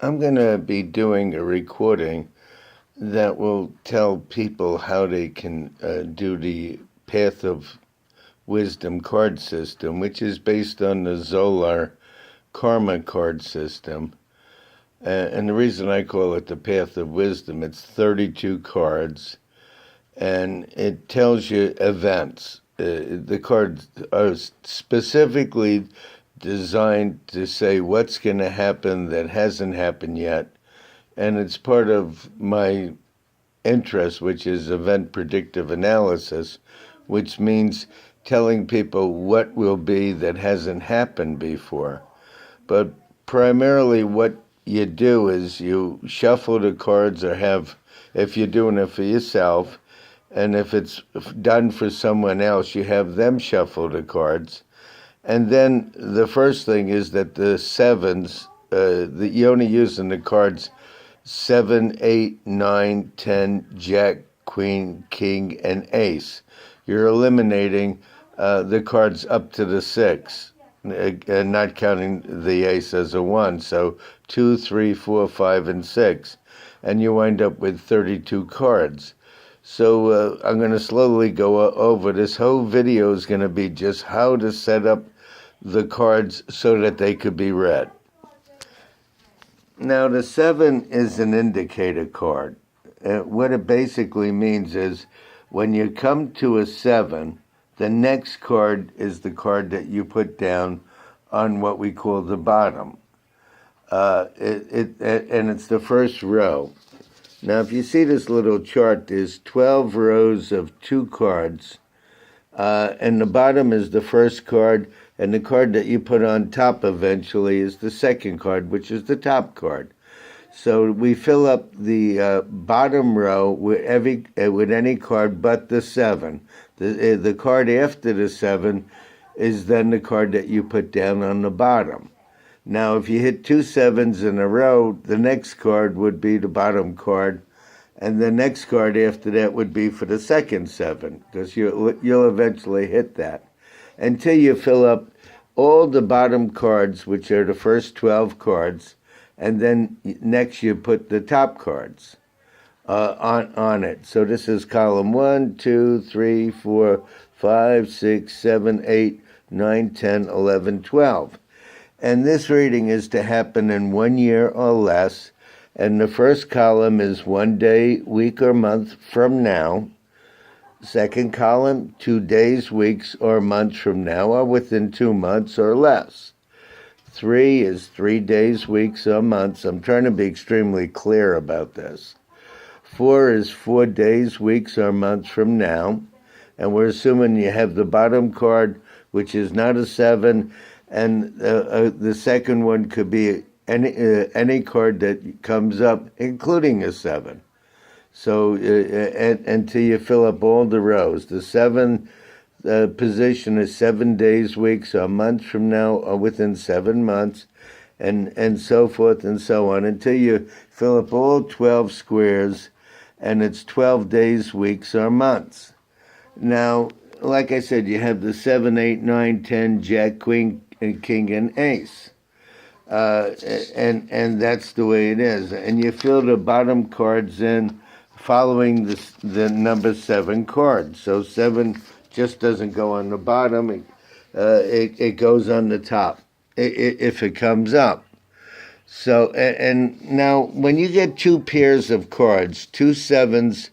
I'm going to be doing a recording that will tell people how they can do the Path of Wisdom card system, which is based on the Zolar Karma card system. And the reason I call it the Path of Wisdom, it's 32 cards, and it tells you events. The cards are specifically designed to say what's going to happen that hasn't happened yet. And it's part of my interest, which is event predictive analysis, which means telling people what will be that hasn't happened before. But primarily what you do is you shuffle the cards or have, if you're doing it for yourself, and if it's done for someone else, you have them shuffle the cards. And then the first thing is that the sevens, you're only using the cards 7, 8, 9, 10, Jack, Queen, King, and Ace. You're eliminating the cards up to the 6, and not counting the Ace as a 1. So 2, 3, 4, 5, and 6. And you wind up with 32 cards. So I'm going to slowly go over. This whole video is going to be just how to set up the cards so that they could be read. Now, the 7 is an indicator card. What it basically means is when you come to a 7, the next card is the card that you put down on what we call the bottom. And it's the first row. Now, if you see this little chart, there's 12 rows of 2 cards, and the bottom is the first card, and the card that you put on top eventually is the second card, which is the top card. So we fill up the bottom row with any card but the 7. The card after the 7 is then the card that you put down on the bottom. Now, if you hit 2 7s in a row, the next card would be the bottom card, and the next card after that would be for the second 7, because you'll eventually hit that, until you fill up all the bottom cards, which are the first 12 cards, and then next you put the top cards on it. So this is column 1, 2, 3, 4, 5, 6, 7, 8, 9, 10, 11, 12. And this reading is to happen in 1 year or less. And the first column is 1 day, week, or month from now. Second column, 2 days, weeks, or months from now, or within 2 months or less. 3 is 3 days, weeks, or months. I'm trying to be extremely clear about this. 4 is 4 days, weeks, or months from now. And we're assuming you have the bottom card, which is not a 7, and the second one could be any card that comes up, including a 7. So until you fill up all the rows. The 7 position is 7 days, weeks, or months from now, or within 7 months, and so forth and so on, until you fill up all 12 squares, and it's 12 days, weeks, or months. Now, like I said, you have the 7, 8, 9, 10, Jack, Queen, and King, and Ace. And that's the way it is. And you fill the bottom cards in following the number 7 card. So 7 just doesn't go on the bottom. It goes on the top if it comes up. So, and now when you get 2 pairs of cards, 2 7s,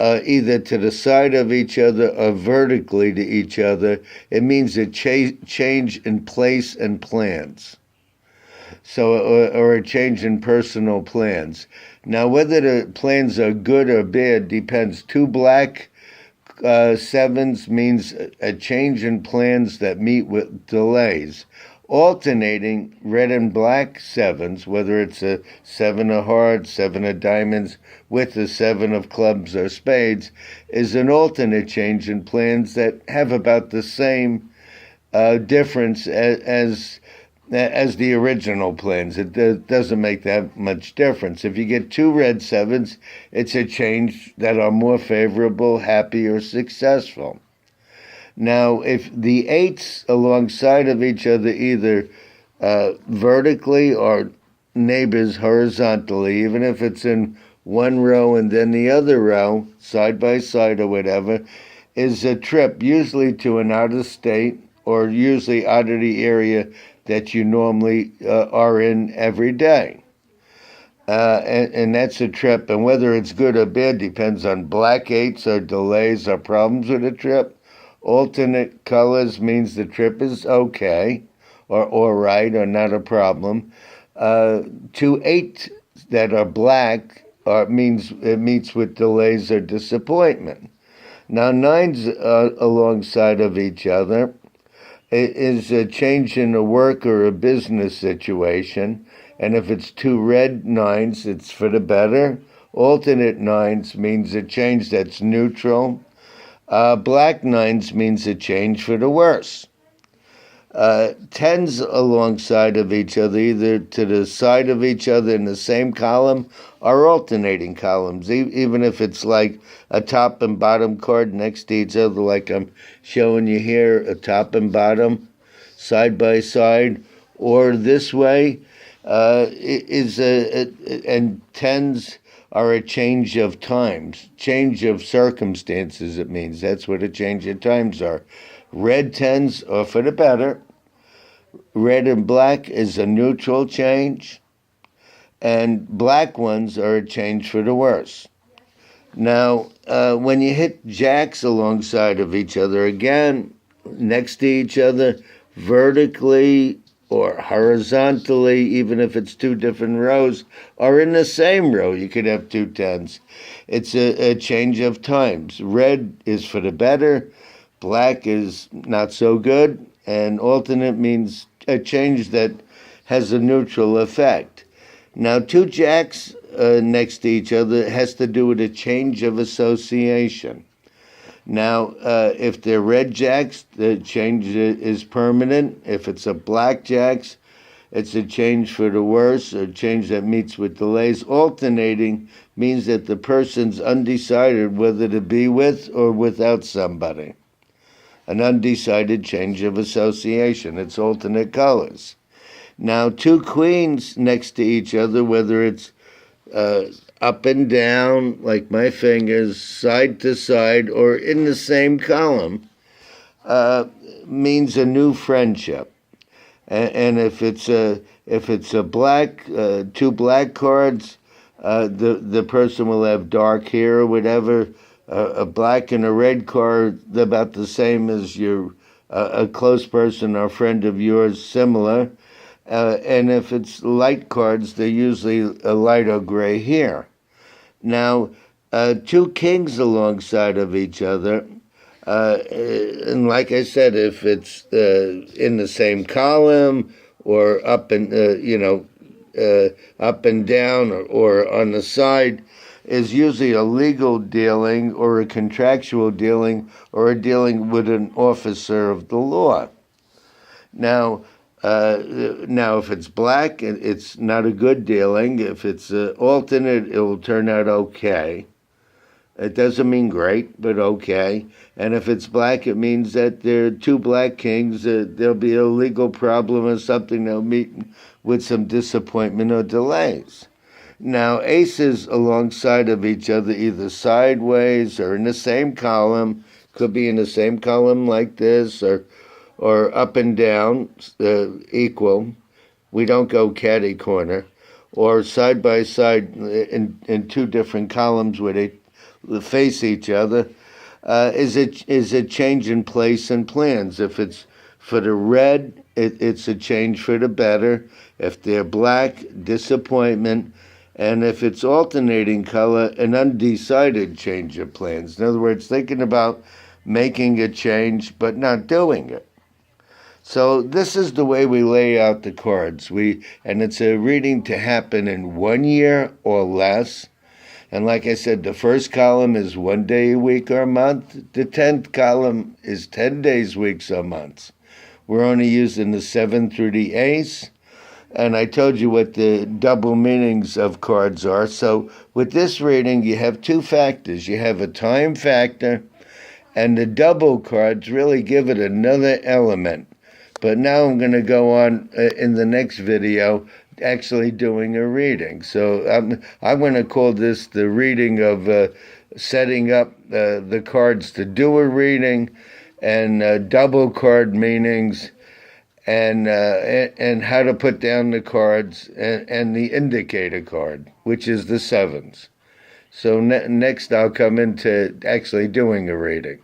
either to the side of each other or vertically to each other, it means a change in place and plans. So, or a change in personal plans. Now, whether the plans are good or bad depends. 2 black 7s means a change in plans that meet with delays. Alternating red and black 7s, whether it's a 7 of hearts, 7 of diamonds, with a 7 of clubs or spades, is an alternate change in plans that have about the same difference as the original plans. It doesn't make that much difference. If you get 2 red 7s, it's a change that are more favorable, happy, or successful. Now, if the 8s alongside of each other, either vertically or neighbors horizontally, even if it's in one row and then the other row, side by side or whatever, is a trip, usually to an out of state or usually out of the area that you normally are in every day. And that's a trip, and whether it's good or bad depends on black 8s or delays or problems with a trip. Alternate colors means the trip is okay, or all right, or not a problem. 2 8 that are black means it meets with delays or disappointment. Now 9s alongside of each other is a change in a work or a business situation. And if it's 2 red 9s, it's for the better. Alternate 9s means a change that's neutral. Black 9s means a change for the worse. 10s alongside of each other, either to the side of each other in the same column or alternating columns, even if it's like a top and bottom card next to each other, like I'm showing you here, a top and bottom, side by side, or this way, and 10s are a change of times, change of circumstances, it means. That's what a change of times are. Red 10s are for the better. Red and black is a neutral change. And black ones are a change for the worse. Now, when you hit jacks alongside of each other, again, next to each other, vertically or horizontally, even if it's 2 different rows, or in the same row, you could have 2 10s. It's a change of times. Red is for the better, black is not so good, and alternate means a change that has a neutral effect. Now, 2 jacks next to each other has to do with a change of association. Now, if they're red jacks, the change is permanent. If it's a black jacks, it's a change for the worse, a change that meets with delays. Alternating means that the person's undecided whether to be with or without somebody. An undecided change of association. It's alternate colors. Now, 2 queens next to each other, whether it's up and down, like my fingers, side to side, or in the same column, means a new friendship. And if it's a black, 2 black cards, the person will have dark hair or whatever. A black and a red card, they're about the same as your a close person or friend of yours, similar. And if it's light cards, they're usually a light or gray hair. Now, 2 kings alongside of each other, and like I said, if it's in the same column or up and up and down or on the side, is usually a legal dealing or a contractual dealing or a dealing with an officer of the law. Now, if it's black, it's not a good dealing. If it's alternate, it will turn out okay. It doesn't mean great, but okay. And if it's black, it means that there are 2 black kings. There'll be a legal problem or something. They'll meet with some disappointment or delays. Now, aces alongside of each other, either sideways or in the same column, could be in the same column like this, or up and down, equal. We don't go catty corner. Or side by side in 2 different columns where they face each other, is a change in place and plans. If it's for the red, it's a change for the better. If they're black, disappointment. And if it's alternating color, an undecided change of plans. In other words, thinking about making a change but not doing it. So this is the way we lay out the cards. And it's a reading to happen in 1 year or less. And like I said, the first column is 1 day a week or a month. The 10th column is 10 days, weeks, or months. We're only using the 7 through the ace. And I told you what the double meanings of cards are. So with this reading, you have 2 factors. You have a time factor, and the double cards really give it another element. But now I'm going to go on in the next video actually doing a reading. So I'm going to call this the reading of setting up the cards to do a reading, and double card meanings, and how to put down the cards, and the indicator card, which is the sevens. So next I'll come into actually doing a reading.